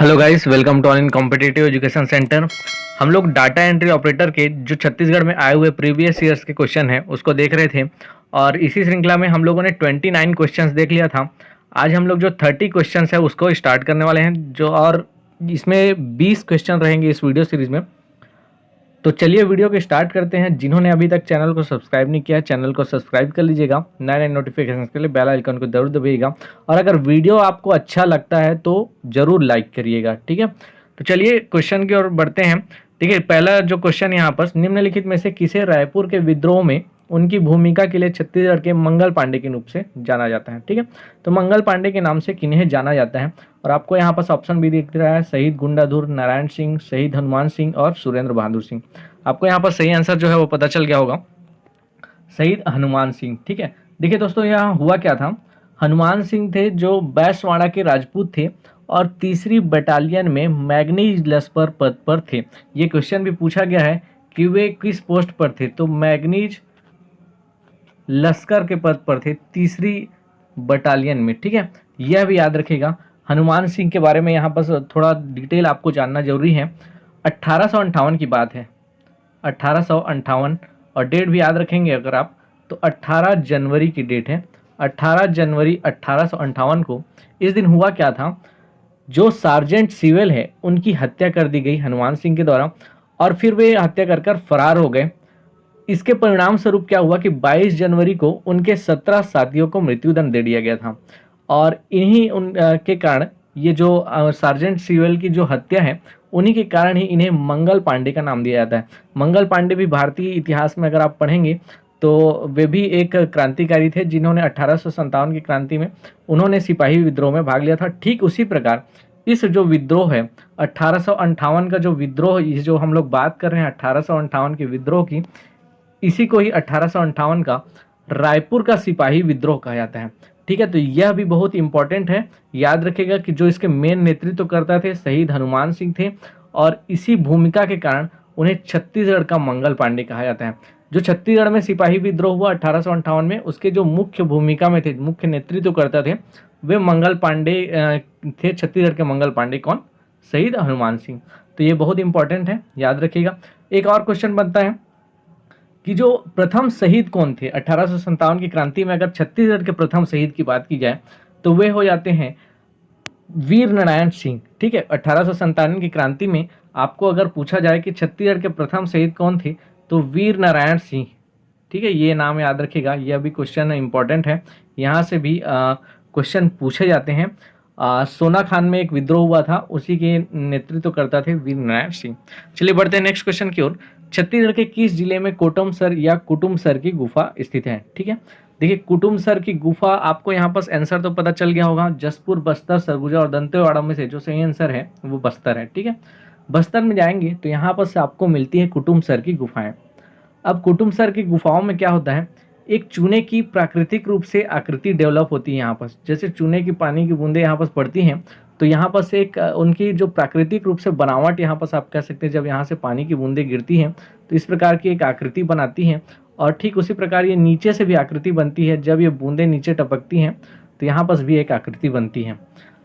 Hello guys, welcome to all in competitive education centre. हम लोग data entry operator के जो छत्तीसगढ़ में आए हुए प्रीवियस ईयर्स के क्वेश्चन हैं उसको देख रहे थे और इसी श्रृंखला में हम लोगों ने 29 क्वेश्चंस देख लिया था। आज हम लोग जो 30 क्वेश्चंस है उसको स्टार्ट करने वाले हैं जो और इसमें 20 क्वेश्चन रहेंगे इस वीडियो सीरीज में। तो चलिए वीडियो को स्टार्ट करते हैं। जिन्होंने अभी तक चैनल को सब्सक्राइब नहीं किया है चैनल को सब्सक्राइब कर लीजिएगा, नए नए नोटिफिकेशन के लिए बेल आइकन को जरूर दबाइएगा और अगर वीडियो आपको अच्छा लगता है तो जरूर लाइक करिएगा, ठीक है। तो चलिए क्वेश्चन की ओर बढ़ते हैं। ठीक है, पहला जो क्वेश्चन यहाँ पर, निम्नलिखित में से किसे रायपुर के विद्रोह में उनकी भूमिका के लिए छत्तीसगढ़ के मंगल पांडे के रूप से जाना जाता है। ठीक है, तो मंगल पांडे के नाम से किन्हें जाना जाता है और आपको यहाँ पर ऑप्शन भी दिख रहा है, शहीद गुंडाधुर, नारायण सिंह, शहीद हनुमान सिंह और सुरेंद्र बहादुर सिंह। आपको यहाँ पर सही आंसर जो है वो पता चल गया होगा, शहीद हनुमान सिंह। ठीक है, देखिए दोस्तों यहाँ हुआ क्या था, हनुमान सिंह थे जो बैसवाड़ा के राजपूत थे और तीसरी बटालियन में मैग्नीज लश्कर पद पर थे। ये क्वेश्चन भी पूछा गया है कि वे किस पोस्ट पर थे, तो मैग्नीज लश्कर के पद पर थे तीसरी बटालियन में। ठीक है, यह भी याद रखिएगा। हनुमान सिंह के बारे में यहाँ पर थोड़ा डिटेल आपको जानना जरूरी है। 1858 की बात है, 1858, और डेट भी याद रखेंगे अगर आप तो 18 जनवरी की डेट है। 18 जनवरी 1858 को इस दिन हुआ क्या था, जो सार्जेंट सिविल है उनकी हत्या कर दी गई हनुमान सिंह के द्वारा और फिर वे हत्या कर कर फरार हो गए। इसके परिणाम स्वरूप क्या हुआ कि 22 जनवरी को उनके 17 साथियों को मृत्युदंड दे दिया गया था और इन्हीं के कारण ये जो सार्जेंट सिविल की जो हत्या है उन्हीं के कारण ही इन्हें मंगल पांडे का नाम दिया जाता है। मंगल पांडे भी भारतीय इतिहास में अगर आप पढ़ेंगे तो वे भी एक क्रांतिकारी थे जिन्होंने 1857 की क्रांति में उन्होंने सिपाही विद्रोह में भाग लिया था। ठीक उसी प्रकार इस जो विद्रोह है 1858 का जो विद्रोह, ये जो हम लोग बात कर रहे हैं 1858 के विद्रोह की, इसी को ही 1858 का रायपुर का सिपाही विद्रोह कहा जाता है। ठीक है, तो यह भी बहुत इंपॉर्टेंट है, याद रखिएगा कि जो इसके मेन नेतृत्व करता थे शहीद हनुमान सिंह थे और इसी भूमिका के कारण उन्हें छत्तीसगढ़ का मंगल पांडे कहा जाता है। जो छत्तीसगढ़ में सिपाही विद्रोह हुआ 1858 में, उसके जो मुख्य भूमिका में थे, मुख्य नेतृत्व करता थे, वे मंगल पांडे थे। छत्तीसगढ़ के मंगल पांडे कौन? शहीद हनुमान सिंह। तो ये बहुत इंपॉर्टेंट है, याद रखिएगा। एक और क्वेश्चन बनता है कि जो प्रथम शहीद कौन थे 1857 की क्रांति में, अगर छत्तीसगढ़ के प्रथम शहीद की बात की जाए तो वे हो जाते हैं वीर नारायण सिंह। ठीक है, 1857 की क्रांति में आपको अगर पूछा जाए कि छत्तीसगढ़ के प्रथम शहीद कौन थे तो वीर नारायण सिंह। ठीक है, ये नाम याद रखिएगा, यह भी क्वेश्चन इंपॉर्टेंट है, यहाँ से भी क्वेश्चन पूछे जाते हैं। सोना खान में एक विद्रोह हुआ था, उसी के नेतृत्व करता थे वीर नारायण सिंह। चलिए बढ़ते हैं नेक्स्ट क्वेश्चन की ओर। छत्तीसगढ़ के किस जिले में कोटमसर या कुटुमसर की गुफा स्थित है? ठीक है, देखिए कुटुमसर की गुफा, आपको यहाँ पर आंसर तो पता चल गया होगा, जसपुर, बस्तर, सरगुजा और दंतेवाड़ा में से जो सही आंसर है वो बस्तर है। ठीक है, बस्तर में जाएंगे तो यहाँ पर से आपको मिलती है कुटुमसर की गुफाएं। अब कुटुमसर की गुफाओं में क्या होता है, एक चूने की प्राकृतिक रूप से आकृति डेवलप होती है यहाँ पर, जैसे चूने की पानी की बूंदें यहाँ पर पड़ती हैं तो यहाँ पर से एक उनकी जो प्राकृतिक रूप से बनावट, यहाँ पर आप कह सकते हैं जब यहाँ से पानी की बूंदें गिरती हैं तो इस प्रकार की एक आकृति बनाती हैं और ठीक उसी प्रकार ये नीचे से भी आकृति बनती है, जब ये बूंदें नीचे टपकती हैं तो यहाँ पर भी एक आकृति बनती है।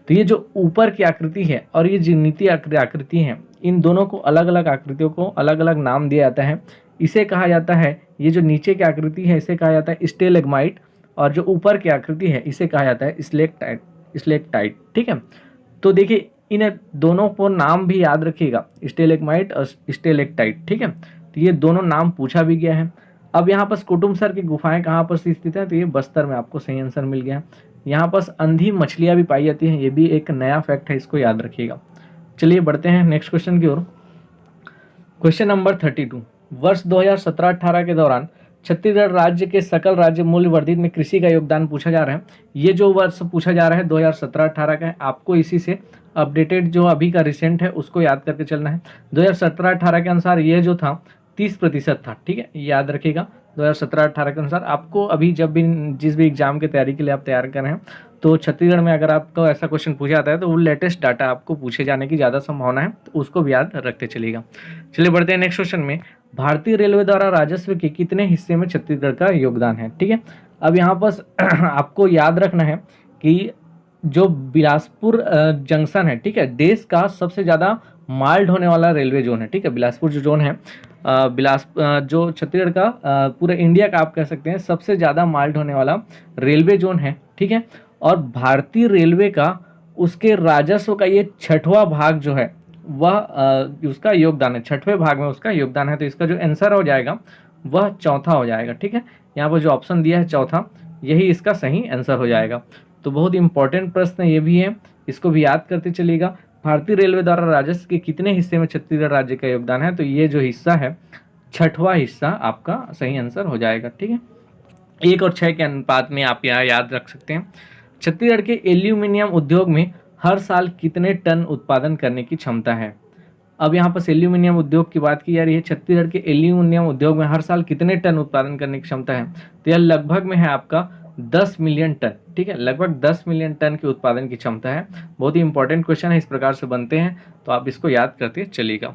तो ये जो ऊपर की आकृति है और ये जो नीचे आकृति है, इन दोनों को अलग अलग आकृतियों को अलग अलग नाम दिया जाता है। इसे कहा जाता है, ये जो नीचे की आकृति है इसे कहा जाता है स्टेलेग्माइट और जो ऊपर की आकृति है इसे कहा जाता है स्लेक्टाइट। ठीक है, तो देखिए इन दोनों को नाम भी याद रखिएगा, स्टेलेग्माइट और स्टेलेक्टाइट। ठीक है, तो ये दोनों नाम पूछा भी गया है। अब यहाँ पर कुटुमसर की गुफाएं कहाँ पर स्थित है, तो ये बस्तर में, आपको सही आंसर मिल गया। यहाँ पर अंधी मछलियाँ भी पाई जाती हैं, ये भी एक नया फैक्ट है, इसको याद रखिएगा। चलिए बढ़ते हैं नेक्स्ट क्वेश्चन की ओर। क्वेश्चन नंबर 32, वर्ष 2017-18 के दौरान छत्तीसगढ़ राज्य के सकल राज्य मूल्य वर्धित में कृषि का योगदान पूछा जा रहा है। ये जो वर्ष पूछा जा रहा है 2017-18 का है, आपको इसी से अपडेटेड जो अभी का रिसेंट है उसको याद करके चलना है। 2017-18 के अनुसार ये जो था 30% था। ठीक है, याद रखिएगा 2017-18 के अनुसार। आपको अभी जब भी जिस भी एग्जाम की तैयारी के लिए आप तैयार कर रहे हैं तो छत्तीसगढ़ में अगर आपको ऐसा क्वेश्चन पूछा जाता है तो वो लेटेस्ट डाटा आपको पूछे जाने की ज़्यादा संभावना है, तो उसको भी याद रखते चलिएगा। चलिए बढ़ते हैं नेक्स्ट क्वेश्चन में। भारतीय रेलवे द्वारा राजस्व के कितने हिस्से में छत्तीसगढ़ का योगदान है? ठीक है, अब यहाँ पर आपको याद रखना है कि जो बिलासपुर जंक्शन है, ठीक है, देश का सबसे ज़्यादा माल ढोने वाला रेलवे जोन है, ठीक है। बिलासपुर जो जोन है जो छत्तीसगढ़ का पूरे इंडिया का आप कह सकते हैं सबसे ज़्यादा माल ढोने वाला रेलवे जोन है, ठीक है। और भारतीय रेलवे का उसके राजस्व का ये 6वां भाग जो है वह उसका योगदान है, 6वें भाग में उसका योगदान है। तो इसका जो आंसर हो जाएगा वह चौथा हो जाएगा, ठीक है। यहाँ पर जो ऑप्शन दिया है चौथा, यही इसका सही आंसर हो जाएगा। तो बहुत इंपॉर्टेंट प्रश्न ये भी है, इसको भी याद करते चलिएगा। भारतीय रेलवे द्वारा राजस्व के कितने हिस्से में छत्तीसगढ़ राज्य का योगदान है, तो ये जो हिस्सा है 6वां हिस्सा आपका सही आंसर हो जाएगा, ठीक है। 1 और 6 के अनुपात में आप यहाँ याद रख सकते हैं। छत्तीसगढ़ के एल्यूमिनियम उद्योग में हर साल कितने टन उत्पादन करने की क्षमता है। अब यहाँ पर एल्यूमिनियम उद्योग की बात की जा रही है। छत्तीसगढ़ के एल्यूमिनियम उद्योग में हर साल कितने टन उत्पादन करने की क्षमता है, तो यह लगभग में है आपका 10 मिलियन टन, ठीक है। लगभग 10 मिलियन टन के उत्पादन की क्षमता है। बहुत ही इंपॉर्टेंट क्वेश्चन है, इस प्रकार से बनते हैं, तो आप इसको याद करते चलिएगा।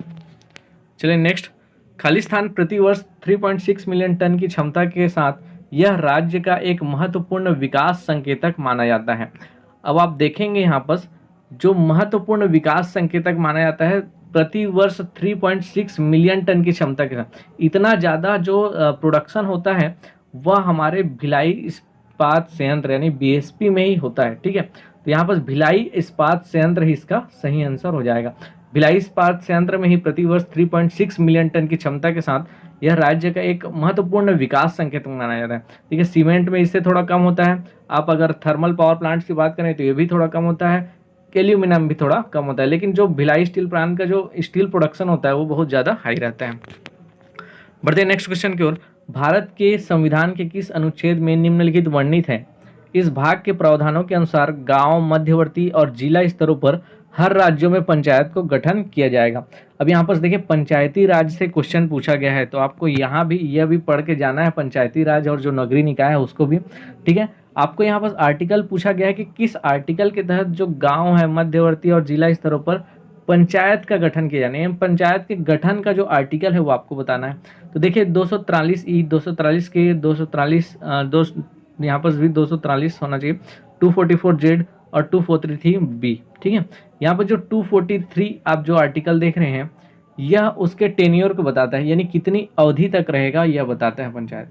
चलिए नेक्स्ट, खालिस्तान प्रतिवर्ष 3.6 मिलियन टन की क्षमता के साथ यह राज्य का एक महत्वपूर्ण विकास संकेतक माना जाता है। अब आप देखेंगे यहाँ पर जो महत्वपूर्ण विकास संकेतक माना जाता है प्रति वर्ष 3.6 मिलियन टन की क्षमता के साथ, इतना ज़्यादा जो प्रोडक्शन होता है वह हमारे भिलाई इस्पात संयंत्र यानी बीएसपी में ही होता है, ठीक है। तो यहाँ पर भिलाई इस्पात संयंत्र ही इसका सही आंसर हो जाएगा। भिलाई इस्पात संयंत्र में ही प्रतिवर्ष 3.6 मिलियन टन की क्षमता के साथ यह राज्य का एक महत्वपूर्ण विकास संकेतक माना जाता है, ठीक है। सीमेंट में इससे थोड़ा कम होता है। आप अगर थर्मल पावर प्लांट्स की बात करें तो ये भी थोड़ा कम होता है, एल्यूमिनियम भी थोड़ा कम होता है, लेकिन जो भिलाई स्टील प्लांट का जो स्टील प्रोडक्शन होता है वो बहुत ज़्यादा हाई रहता है। बढ़ते हैं नेक्स्ट क्वेश्चन की ओर। भारत के संविधान के किस अनुच्छेद में निम्नलिखित वर्णित है। इस भाग के प्रावधानों के अनुसार गांव, मध्यवर्ती और जिला स्तरों पर हर राज्यों में पंचायत को गठन किया जाएगा। अब यहाँ पर देखिए पंचायती राज से क्वेश्चन पूछा गया है, तो आपको यहाँ भी यह भी पढ़ के जाना है, पंचायती राज और जो नगरीय निकाय है उसको भी, ठीक है। आपको यहाँ पर आर्टिकल पूछा गया है कि किस आर्टिकल के तहत जो गांव है, मध्यवर्ती और जिला स्तरों पर पंचायत का गठन किया जाना है। पंचायत के गठन का जो आर्टिकल है वो आपको बताना है। तो देखिए 243E, 243 के 243 यहाँ पर भी 243 होना चाहिए, 244Z और 243B, ठीक है। यहाँ पर जो 243 आप जो आर्टिकल देख रहे हैं यह उसके टेन्योर को बताता है, यानी कितनी अवधि तक रहेगा यह बताता है पंचायत,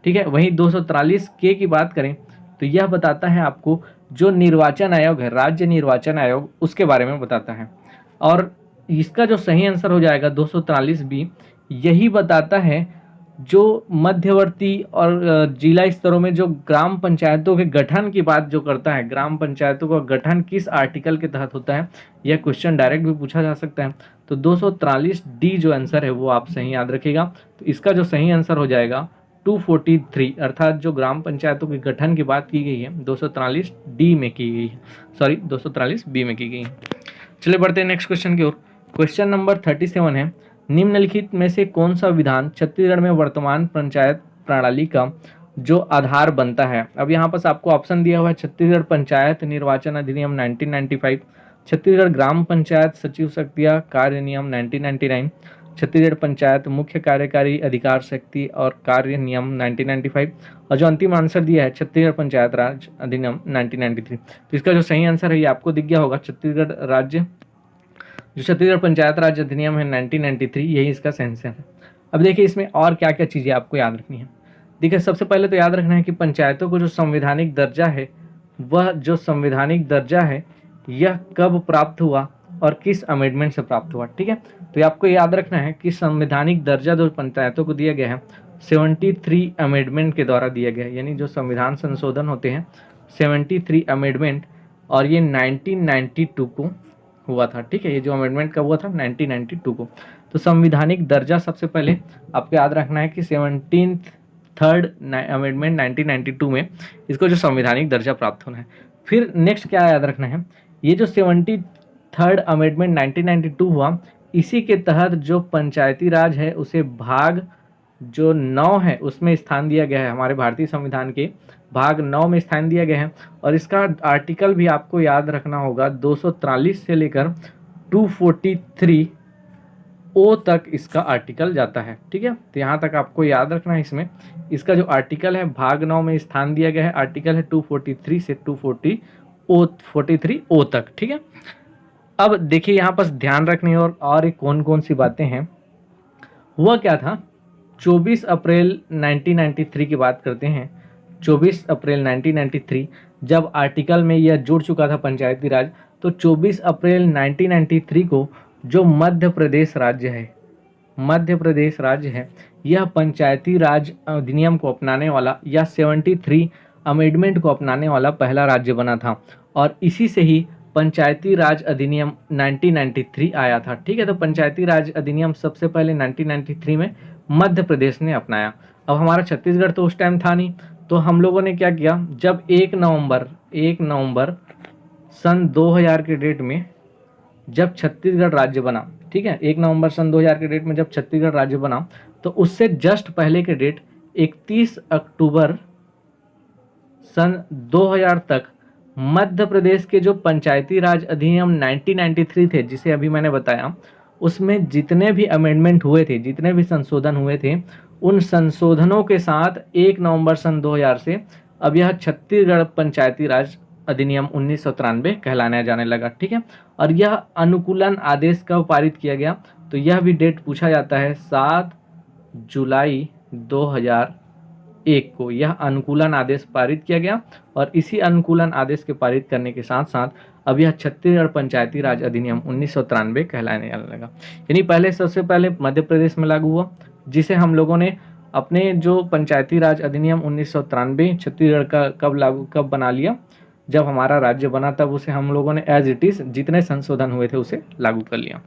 ठीक है। वहीं 243K की बात करें तो यह बताता है आपको जो निर्वाचन आयोग है, राज्य निर्वाचन आयोग, उसके बारे में बताता है। और इसका जो सही आंसर हो जाएगा 243B, यही बताता है जो मध्यवर्ती और जिला स्तरों में जो ग्राम पंचायतों के गठन की बात जो करता है, ग्राम पंचायतों का गठन किस आर्टिकल के तहत होता है, यह क्वेश्चन डायरेक्ट भी पूछा जा सकता है। तो 243D जो आंसर है वो आप सही याद रखिएगा। तो इसका जो सही आंसर हो जाएगा 243, अर्थात जो ग्राम पंचायतों के गठन की बात की गई है 243D में की गई है, सॉरी 243B में की गई है। चलिए बढ़ते हैं नेक्स्ट क्वेश्चन की ओर। क्वेश्चन नंबर 37 है, निम्नलिखित में से कौन सा विधान छत्तीसगढ़ में वर्तमान पंचायत प्रणाली का जो आधार बनता है। अब यहाँ पर आपको ऑप्शन दिया हुआ है छत्तीसगढ़ पंचायत निर्वाचन अधिनियम 1995, छत्तीसगढ़ ग्राम पंचायत सचिव शक्तियाँ कार्य नियम 1999, छत्तीसगढ़ पंचायत मुख्य कार्यकारी अधिकार शक्ति और कार्य नियम 1995, और जो अंतिम आंसर दिया है छत्तीसगढ़ पंचायत राज अधिनियम 1993। तो इसका जो सही आंसर है ये आपको दिख गया होगा, छत्तीसगढ़ राज्य जो छत्तीसगढ़ पंचायत राज अधिनियम है 1993, यही इसका सही आंसर है। अब देखिए इसमें और क्या क्या चीज़ें आपको याद रखनी है। देखिए सबसे पहले तो याद रखना है कि पंचायतों को जो संवैधानिक दर्जा है, वह जो संवैधानिक दर्जा है यह कब प्राप्त हुआ और किस अमेंडमेंट से प्राप्त हुआ, ठीक है। तो ये आपको याद रखना है कि संवैधानिक दर्जा जो पंचायतों को दिया गया है 73 अमेंडमेंट के द्वारा दिया गया है, यानी जो संविधान संशोधन होते हैं 73 अमेंडमेंट, और ये 1992 को हुआ था, ठीक है। ये जो अमेंडमेंट कब हुआ था 1992 को। तो संविधानिक दर्जा सबसे पहले आपको याद रखना है कि 73rd अमेंडमेंट 1992 में इसको जो संवैधानिक दर्जा प्राप्त होना है। फिर नेक्स्ट क्या याद रखना है, ये जो 73rd अमेंडमेंट 1992 हुआ, इसी के तहत जो पंचायती राज है उसे भाग जो 9 है उसमें स्थान दिया गया है, हमारे भारतीय संविधान के भाग 9 में स्थान दिया गया है। और इसका आर्टिकल भी आपको याद रखना होगा 243 से लेकर 243 ओ तक इसका आर्टिकल जाता है, ठीक है। तो यहाँ तक आपको याद रखना है। इसमें इसका जो आर्टिकल है भाग 9 में स्थान दिया गया है, आर्टिकल है 243 से 240 ओ 43 ओ तक, ठीक है। अब देखिए यहाँ पर ध्यान रखने और कौन कौन सी बातें हैं। हुआ क्या था, 24 अप्रैल 1993 की बात करते हैं। 24 अप्रैल 1993 जब आर्टिकल में यह जुड़ चुका था पंचायती राज, तो 24 अप्रैल 1993 को जो मध्य प्रदेश राज्य है, मध्य प्रदेश राज्य है, यह पंचायती राज अधिनियम को अपनाने वाला या 73 अमेंडमेंट को अपनाने वाला पहला राज्य बना था। और इसी से ही पंचायती राज अधिनियम 1993 आया था, ठीक है। तो पंचायती राज अधिनियम सबसे पहले 1993 में मध्य प्रदेश ने अपनाया। अब हमारा छत्तीसगढ़ तो उस टाइम था नहीं, तो हम लोगों ने क्या किया, जब 1 नवंबर सन 2000 के डेट में जब छत्तीसगढ़ राज्य बना, ठीक है, 1 नवंबर सन 2000 के डेट में जब छत्तीसगढ़ राज्य बना, तो उससे जस्ट पहले के डेट 31 अक्टूबर सन 2000 तक मध्य प्रदेश के जो पंचायती राज अधिनियम 1993 थे, जिसे अभी मैंने बताया, उसमें जितने भी अमेंडमेंट हुए थे, जितने भी संशोधन हुए थे, उन संशोधनों के साथ 1 नवंबर सन 2000 से अब यह छत्तीसगढ़ पंचायती राज अधिनियम 1993 कहलाने जाने लगा, ठीक है। और यह अनुकूलन आदेश कब पारित किया गया, तो यह भी डेट पूछा जाता है, 7 जुलाई 2001 को यह अनुकूलन आदेश पारित किया गया। और इसी अनुकूलन आदेश के पारित करने के साथ साथ अब यह छत्तीसगढ़ पंचायती राज अधिनियम 1993 कहलाने लगा। यानी पहले सबसे पहले मध्य प्रदेश में लागू हुआ, जिसे हम लोगों ने अपने जो पंचायती राज अधिनियम 1993 छत्तीसगढ़ का कब बना लिया, जब हमारा राज्य बना, तब उसे हम लोगों ने एज इट इज जितने संशोधन हुए थे उसे लागू कर लिया।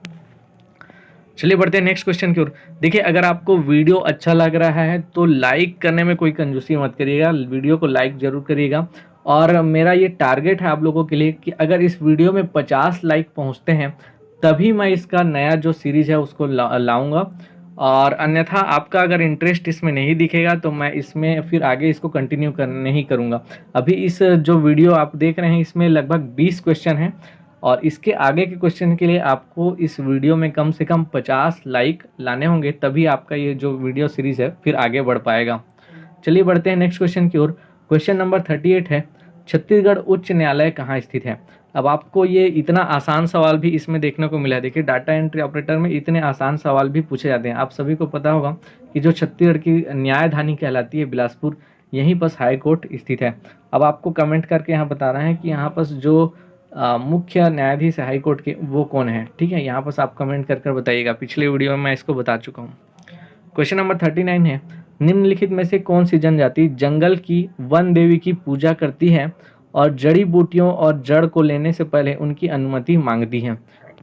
चलिए बढ़ते हैं नेक्स्ट क्वेश्चन की ओर। देखिए, अगर आपको वीडियो अच्छा लग रहा है तो लाइक करने में कोई कंजूसी मत करिएगा, वीडियो को लाइक जरूर करिएगा। और मेरा ये टारगेट है आप लोगों के लिए कि अगर इस वीडियो में 50 लाइक पहुंचते हैं तभी मैं इसका नया जो सीरीज है उसको लाऊंगा। और अन्यथा आपका अगर इंटरेस्ट इसमें नहीं दिखेगा तो मैं इसमें फिर आगे इसको कंटिन्यू नहीं करूँगा। अभी इस जो वीडियो आप देख रहे हैं इसमें लगभग 20 क्वेश्चन हैं, और इसके आगे के क्वेश्चन के लिए आपको इस वीडियो में कम से कम 50 लाइक लाने होंगे, तभी आपका ये जो वीडियो सीरीज़ है फिर आगे बढ़ पाएगा। चलिए बढ़ते हैं नेक्स्ट क्वेश्चन की ओर। क्वेश्चन नंबर 38 है, छत्तीसगढ़ उच्च न्यायालय कहाँ स्थित है। अब आपको ये इतना आसान सवाल भी इसमें देखने को मिला है। देखिए, डाटा एंट्री ऑपरेटर में इतने आसान सवाल भी पूछे जाते हैं। आप सभी को पता होगा कि जो छत्तीसगढ़ की न्यायधानी कहलाती है बिलासपुर, यहीं पर हाई कोर्ट स्थित है। अब आपको कमेंट करके यहाँ बता रहे हैं कि यहाँ पर जो मुख्य न्यायाधीश है हाई कोर्ट के वो कौन है, ठीक है, यहाँ पर आप कमेंट कर बताइएगा। पिछले वीडियो में मैं इसको बता चुका हूँ। क्वेश्चन नंबर 39 है, निम्नलिखित में से कौन सी जनजाति जंगल की वन देवी की पूजा करती है और जड़ी बूटियों और जड़ को लेने से पहले उनकी अनुमति मांगती है,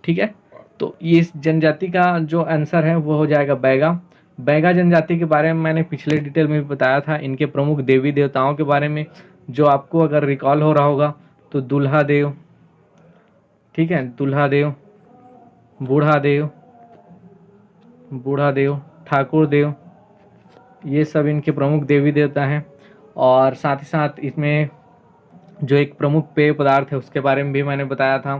ठीक है। तो ये इस जनजाति का जो आंसर है वो हो जाएगा बैगा। बैगा जनजाति के बारे में मैंने पिछले डिटेल में भी बताया था, इनके प्रमुख देवी देवताओं के बारे में, जो आपको अगर रिकॉल हो रहा होगा तो दुल्हा देव, ठीक है, दुल्हा देव, बूढ़ा देव, ठाकुर देव, ये सब इनके प्रमुख देवी देवता हैं। और साथ ही साथ इसमें जो एक प्रमुख पेय पदार्थ है उसके बारे में भी मैंने बताया था,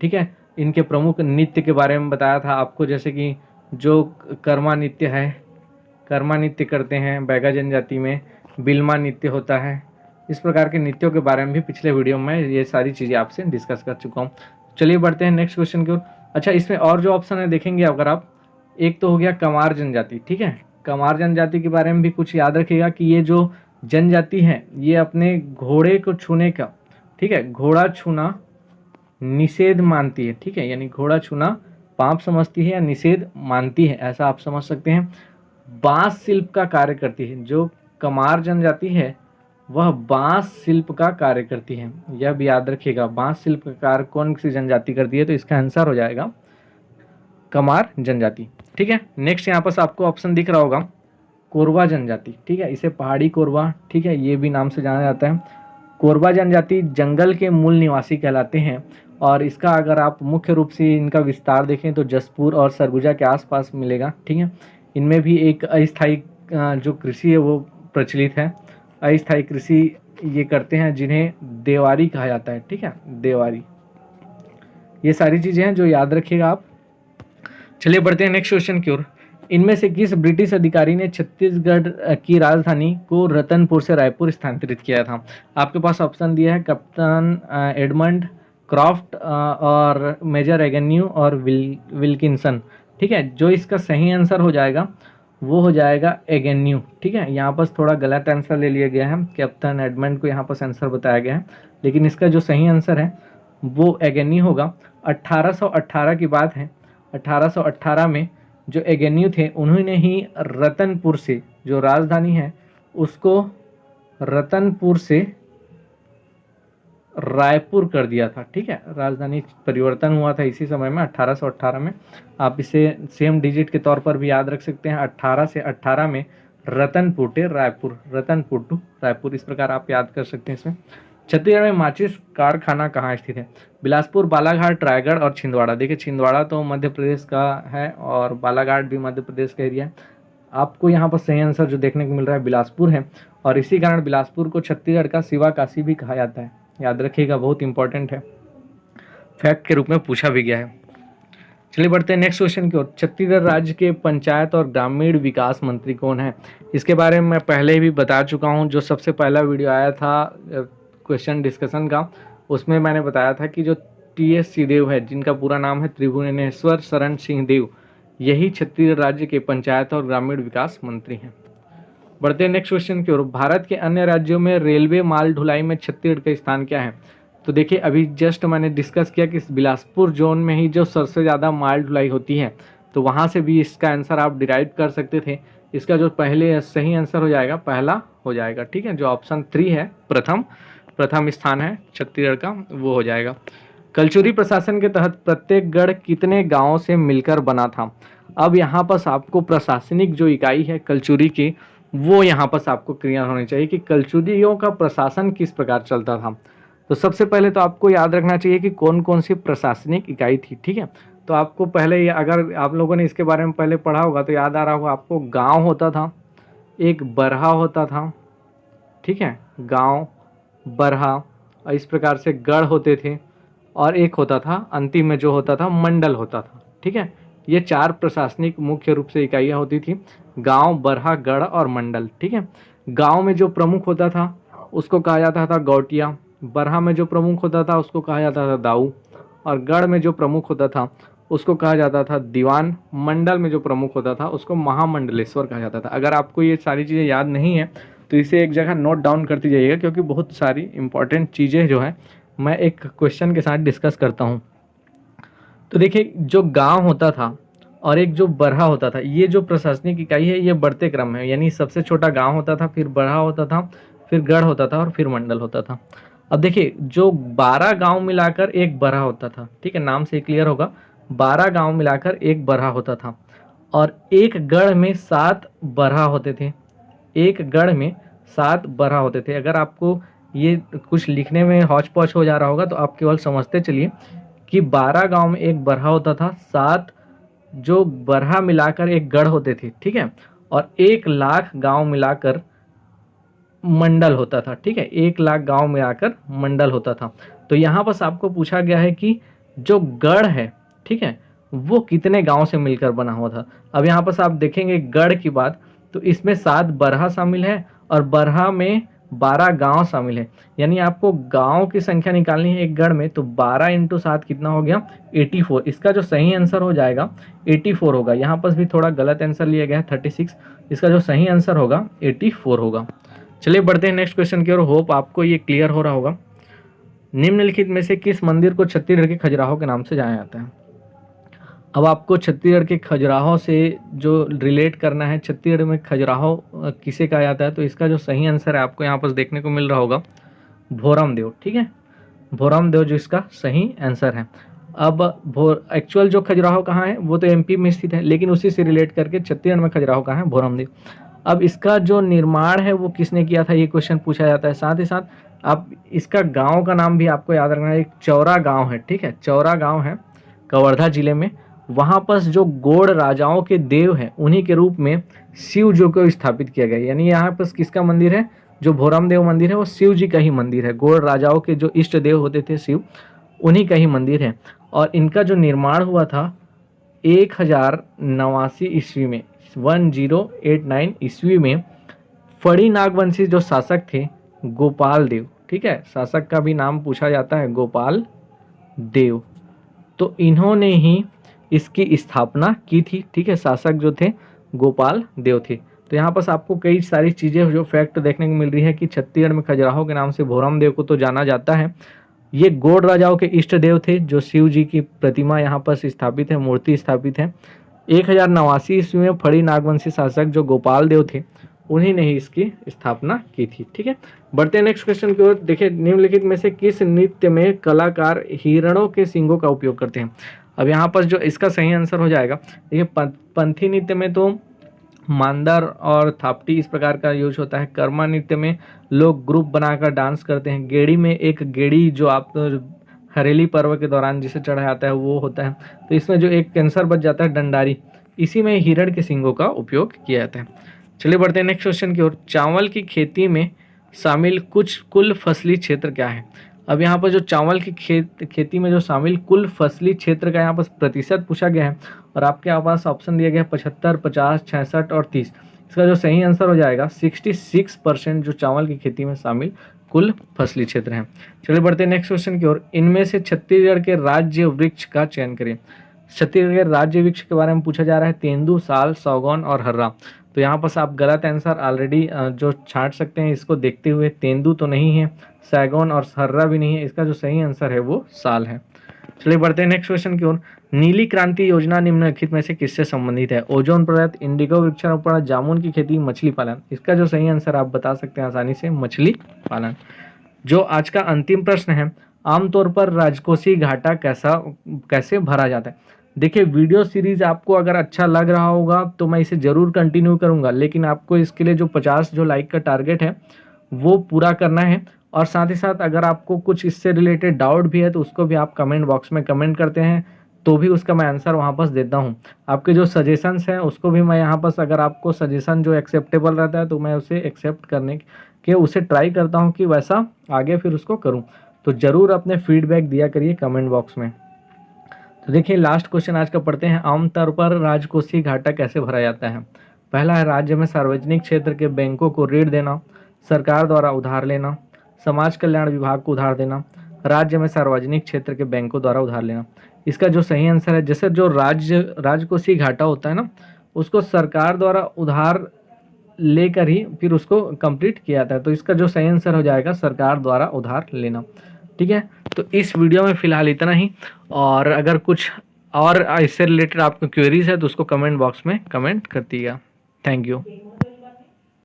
ठीक है। इनके प्रमुख नृत्य के बारे में बताया था आपको, जैसे कि जो कर्मा नृत्य है, कर्मा नृत्य करते हैं बैगा जनजाति में, बिल्मा नृत्य होता है। इस प्रकार के नृत्यों के बारे में भी पिछले वीडियो में ये सारी चीज़ें आपसे डिस्कस कर चुका हूँ। चलिए बढ़ते हैं नेक्स्ट क्वेश्चन की ओर। अच्छा, इसमें और जो ऑप्शन है देखेंगे अगर आप, एक तो हो गया कमार जनजाति, ठीक है। कमार जनजाति के बारे में भी कुछ याद रखिएगा कि ये जो जनजाति है ये अपने घोड़े को छूने का, ठीक है, घोड़ा छूना निषेध मानती है, ठीक है, यानी घोड़ा छूना पाप समझती है या निषेध मानती है, ऐसा आप समझ सकते हैं। बांस शिल्प का कार्य करती है, जो कमार जनजाति है वह बांस शिल्प का कार्य करती है, यह भी याद रखिएगा। बांस शिल्प का कार्य कौन सी जनजाति करती है, तो इसका आंसर हो जाएगा कमार जनजाति, ठीक है। नेक्स्ट यहाँ पर आपको ऑप्शन दिख रहा होगा कोरवा जनजाति, ठीक है, इसे पहाड़ी कोरवा, ठीक है, ये भी नाम से जाना जाता है। कोरवा जनजाति जंगल के मूल निवासी कहलाते हैं, और इसका अगर आप मुख्य रूप से इनका विस्तार देखें तो जसपुर और सरगुजा के आसपास मिलेगा, ठीक है। इनमें भी एक अस्थायी जो कृषि है वो प्रचलित है, अस्थायी कृषि ये करते हैं जिन्हें देवारी कहा जाता है, ठीक है, देवारी। ये सारी चीज़ें हैं जो याद रखिएगा आप। चलिए बढ़ते हैं नेक्स्ट क्वेश्चन की ओर। इनमें से किस ब्रिटिश अधिकारी ने छत्तीसगढ़ की राजधानी को रतनपुर से रायपुर स्थानांतरित किया था? आपके पास ऑप्शन दिया है कैप्टन एडमंड क्रॉफ्ट और मेजर एगन्यू और विल्किंसन। ठीक है, जो इसका सही आंसर हो जाएगा वो हो जाएगा एगन्यू। ठीक है, यहाँ पर थोड़ा गलत आंसर ले लिया गया है, कैप्टन एडमंड को यहाँ पर आंसर बताया गया है, लेकिन इसका जो सही आंसर है वो एगन्यू होगा। 1818 की बात है, 1818 में जो एगन्यू थे उन्होंने ही रतनपुर से, जो राजधानी है उसको रतनपुर से रायपुर कर दिया था। ठीक है, राजधानी परिवर्तन हुआ था इसी समय में 1818 में। आप इसे सेम डिजिट के तौर पर भी याद रख सकते हैं, 18 से 18 में रतनपुर से रायपुर, रतनपुर टू रायपुर, इस प्रकार आप याद कर सकते हैं इसमें। छत्तीसगढ़ में माचिस कारखाना कहाँ स्थित है? बिलासपुर, बालाघाट, रायगढ़ और छिंदवाड़ा। देखिए छिंदवाड़ा तो मध्य प्रदेश का है और बालाघाट भी मध्य प्रदेश का एरिया है। आपको यहाँ पर सही आंसर जो देखने को मिल रहा है बिलासपुर है, और इसी कारण बिलासपुर को छत्तीसगढ़ का शिवा काशी भी कहा जाता है। याद रखिएगा, बहुत इंपॉर्टेंट है, फैक्ट के रूप में पूछा भी गया है। चलिए बढ़ते हैं नेक्स्ट क्वेश्चन की ओर। छत्तीसगढ़ राज्य के पंचायत और ग्रामीण विकास मंत्री कौन है? इसके बारे में मैं पहले भी बता चुका हूँ, जो सबसे पहला वीडियो आया था क्वेश्चन डिस्कशन का, उसमें मैंने बताया था कि जो TS सिंहदेव है, जिनका पूरा नाम है त्रिभुवनेश्वर शरण सिंहदेव, यही छत्तीसगढ़ राज्य के पंचायत और ग्रामीण विकास मंत्री हैं। बढ़ते हैं नेक्स्ट क्वेश्चन की ओर। भारत के अन्य राज्यों में रेलवे माल ढुलाई में छत्तीसगढ़ का स्थान क्या है? तो देखिए अभी जस्ट मैंने डिस्कस किया कि बिलासपुर जोन में ही जो सबसे ज़्यादा माल ढुलाई होती है, तो वहाँ से भी इसका आंसर आप डिराइव कर सकते थे। इसका जो पहले सही आंसर हो जाएगा, पहला हो जाएगा। ठीक है, जो ऑप्शन 3 है, प्रथम स्थान है छत्तीसगढ़ का, वो हो जाएगा। कलचुरी प्रशासन के तहत प्रत्येक गढ़ कितने गाँव से मिलकर बना था? अब यहाँ पर आपको प्रशासनिक जो इकाई है कलचुरी की, वो यहाँ पर आपको क्लियर होनी चाहिए कि कलचुरियों का प्रशासन किस प्रकार चलता था। तो सबसे पहले तो आपको याद रखना चाहिए कि कौन कौन सी प्रशासनिक इकाई थी। ठीक है, तो आपको पहले, अगर आप लोगों ने इसके बारे में पहले पढ़ा होगा तो याद आ रहा होगा आपको, गांव होता था, एक बरहा होता था। ठीक है, गांव, बरहा, इस प्रकार से गढ़ होते थे, और एक होता था अंतिम में जो होता था मंडल होता था। ठीक है, ये 4 प्रशासनिक मुख्य रूप से इकाइयाँ होती थी, गांव, बरहा, गढ़ और मंडल। ठीक है, गांव में जो प्रमुख होता था उसको कहा जाता था गौटिया, बरहा में जो प्रमुख होता था उसको कहा जाता था दाऊ, और गढ़ में जो प्रमुख होता था उसको कहा जाता था दीवान, मंडल में जो प्रमुख होता था उसको महामंडलेश्वर कहा जाता था। अगर आपको ये सारी चीज़ें याद नहीं है तो इसे एक जगह नोट डाउन करती जाइएगा, क्योंकि बहुत सारी इंपॉर्टेंट चीज़ें जो है मैं एक क्वेश्चन के साथ डिस्कस करता हूँ। तो देखिए, जो गांव होता था और एक जो बरहा होता था, ये जो प्रशासनिक इकाई है ये बढ़ते क्रम है, यानी सबसे छोटा गांव होता था, फिर बरहा होता था, फिर गढ़ होता था और फिर मंडल होता था। अब देखिए, जो 12 गांव मिलाकर एक बरहा होता था, ठीक है, नाम से क्लियर होगा, 12 गांव मिलाकर एक बरहा होता था, और एक गढ़ में 7 बरहा होते थे, एक गढ़ में 7 बरहा होते थे। अगर आपको ये कुछ लिखने में हौच पौच हो जा रहा होगा तो आप केवल समझते चलिए कि 12 गांव में एक बरहा होता था, 7 जो बरहा मिलाकर एक गढ़ होते थे। ठीक है, और 1 लाख गांव मिलाकर मंडल होता था। ठीक है, 1 लाख गांव मिलाकर मंडल होता था। तो यहाँ पर आपको पूछा गया है कि जो गढ़ है, ठीक है, वो कितने गांव से मिलकर बना हुआ था। अब यहाँ पर आप देखेंगे गढ़ की बात, तो इसमें 7 बरहा शामिल है और बरहा में 12 गांव शामिल है, यानी आपको गांव की संख्या निकालनी है एक गढ़ में, तो 12 × 7 कितना हो गया, 84। इसका जो सही आंसर हो जाएगा 84 होगा। यहाँ पर भी थोड़ा गलत आंसर लिया गया है 36, इसका जो सही आंसर होगा 84 होगा। चलिए बढ़ते हैं नेक्स्ट क्वेश्चन की ओर। होप आपको ये क्लियर हो रहा होगा। निम्नलिखित में से किस मंदिर को छत्तीसगढ़ के खजुराहो के नाम से जाना जाता है? अब आपको छत्तीसगढ़ के खजुराहो से जो रिलेट करना है, छत्तीसगढ़ में खजुराहो किसे कहा जाता है, तो इसका जो सही आंसर है आपको यहाँ पर देखने को मिल रहा होगा भोरम देव। ठीक है, भोरम देव जो इसका सही आंसर है। अब एक्चुअल जो खजुराहो कहाँ है वो तो MP में स्थित है, लेकिन उसी से रिलेट करके छत्तीसगढ़ में खजुराहो कहाँ है, भोरम देव। अब इसका जो निर्माण है वो किसने किया था, ये क्वेश्चन पूछा जाता है। साथ ही साथ आप इसका गांव का नाम भी आपको याद रखना है, एक चौरा गांव है। ठीक है, चौरा गांव है कवर्धा जिले में। वहाँ पर जो गोड़ राजाओं के देव हैं उन्हीं के रूप में शिव जी को स्थापित किया गया, यानी यहाँ पर किसका मंदिर है, जो भोरम देव मंदिर है वो शिव जी का ही मंदिर है। गोड़ राजाओं के जो इष्ट देव होते थे शिव, उन्हीं का ही मंदिर है। और इनका जो निर्माण हुआ था 1089 ईस्वी में, 1089 ईस्वी में फड़ी नागवंशी जो शासक थे गोपाल देव, ठीक है, शासक का भी नाम पूछा जाता है गोपाल देव, तो इन्होंने ही इसकी स्थापना की थी, ठीक है, शासक जो थे गोपाल देव थे। तो यहाँ पर आपको कई सारी चीज़ें जो फैक्ट देखने को मिल रही है कि छत्तीसगढ़ में खजुराहो के नाम से भोरम देव को तो जाना जाता है। ये गोड राजाओं के इष्ट देव थे, जो शिव जी की प्रतिमा यहाँ पर स्थापित है, मूर्ति स्थापित है। 1089 ईस्वी में फड़ी नागवंशी शासक जो गोपाल देव थे उन्हीं ने ही इसकी स्थापना की थी, ठीक है। बढ़ते हैं नेक्स्ट क्वेश्चन की ओर। देखिए, निम्नलिखित में से किस नृत्य में कलाकार हिरणों के सींगों का उपयोग करते हैं? अब यहाँ पर जो इसका सही आंसर हो जाएगा, देखिए पंथी नृत्य में तो मांदर और थापटी इस प्रकार का यूज होता है। कर्मा नृत्य में लोग ग्रुप बनाकर डांस करते हैं। गेड़ी में एक गेड़ी जो आप हरेली पर्व के दौरान जिसे चढ़ाया जाता है वो होता है। तो इसमें जो एक कैंसर बच जाता है डंडारी, इसी में हिरण के सींगों का उपयोग किया जाता है। चलिए बढ़ते हैं नेक्स्ट क्वेश्चन की ओर। चावल की खेती में शामिल कुल फसली क्षेत्र क्या है? अब यहाँ पर जो चावल की खेती में जो शामिल कुल फसली क्षेत्र का यहाँ पर प्रतिशत पूछा गया है और आपके पास ऑप्शन दिया गया है 75, 50, 66 और 30। इसका जो सही आंसर हो जाएगा 66% जो चावल की खेती में शामिल कुल फसली क्षेत्र है। चलिए बढ़ते हैं नेक्स्ट क्वेश्चन की ओर। इनमें से छत्तीसगढ़ के राज्य वृक्ष का चयन करें। छत्तीसगढ़ के राज्य वृक्ष के बारे में पूछा जा रहा है, तेंदू, साल, सागौन और हर्रा। तो यहाँ पर आप गलत आंसर ऑलरेडी जो छांट सकते हैं इसको देखते हुए। तेंदू तो नहीं है, सैगौन और हर्रा भी नहीं है, इसका जो सही आंसर है वो साल है। चलिए बढ़ते हैं नेक्स्ट क्वेश्चन की ओर। नीली क्रांति योजना निम्नलिखित में से किससे संबंधित है? ओजोन परत, इंडिगो वृक्षारोपण, जामुन की खेती, मछली पालन। इसका जो सही आंसर आप बता सकते हैं आसानी से, मछली पालन। जो आज का अंतिम प्रश्न है, आमतौर पर राजकोषीय घाटा कैसे भरा जाता है? देखिए, वीडियो सीरीज आपको अगर अच्छा लग रहा होगा तो मैं इसे ज़रूर कंटिन्यू करूंगा, लेकिन आपको इसके लिए जो 50 जो लाइक का टारगेट है वो पूरा करना है। और साथ ही साथ अगर आपको कुछ इससे रिलेटेड डाउट भी है तो उसको भी आप कमेंट बॉक्स में कमेंट करते हैं तो भी उसका मैं आंसर वहाँ पर देता हूँ। आपके जो सजेशंस हैं उसको भी मैं यहाँ पर, अगर आपको सजेशन जो एक्सेप्टेबल रहता है तो मैं उसे एक्सेप्ट करने के उसे ट्राई करता हूँ कि वैसा आगे फिर उसको करूँ। तो ज़रूर अपने फीडबैक दिया करिए कमेंट बॉक्स में। तो देखिए, लास्ट क्वेश्चन आज का पढ़ते हैं। आमतौर पर राजकोषीय घाटा कैसे भरा जाता है? पहला है राज्य में सार्वजनिक क्षेत्र के बैंकों को ऋण देना, सरकार द्वारा उधार लेना, समाज कल्याण विभाग को उधार देना, राज्य में सार्वजनिक क्षेत्र के बैंकों द्वारा उधार लेना। इसका जो सही आंसर है, जैसे जो राजकोषीय घाटा होता है ना, उसको सरकार द्वारा उधार लेकर ही फिर उसको कंप्लीट किया जाता है। तो इसका जो सही आंसर हो जाएगा सरकार द्वारा उधार लेना, ठीक है। तो इस वीडियो में फिलहाल इतना ही, और अगर कुछ और इससे रिलेटेड आपको क्वेरीज है तो उसको कमेंट बॉक्स में कमेंट कर दीजिएगा। Thank you.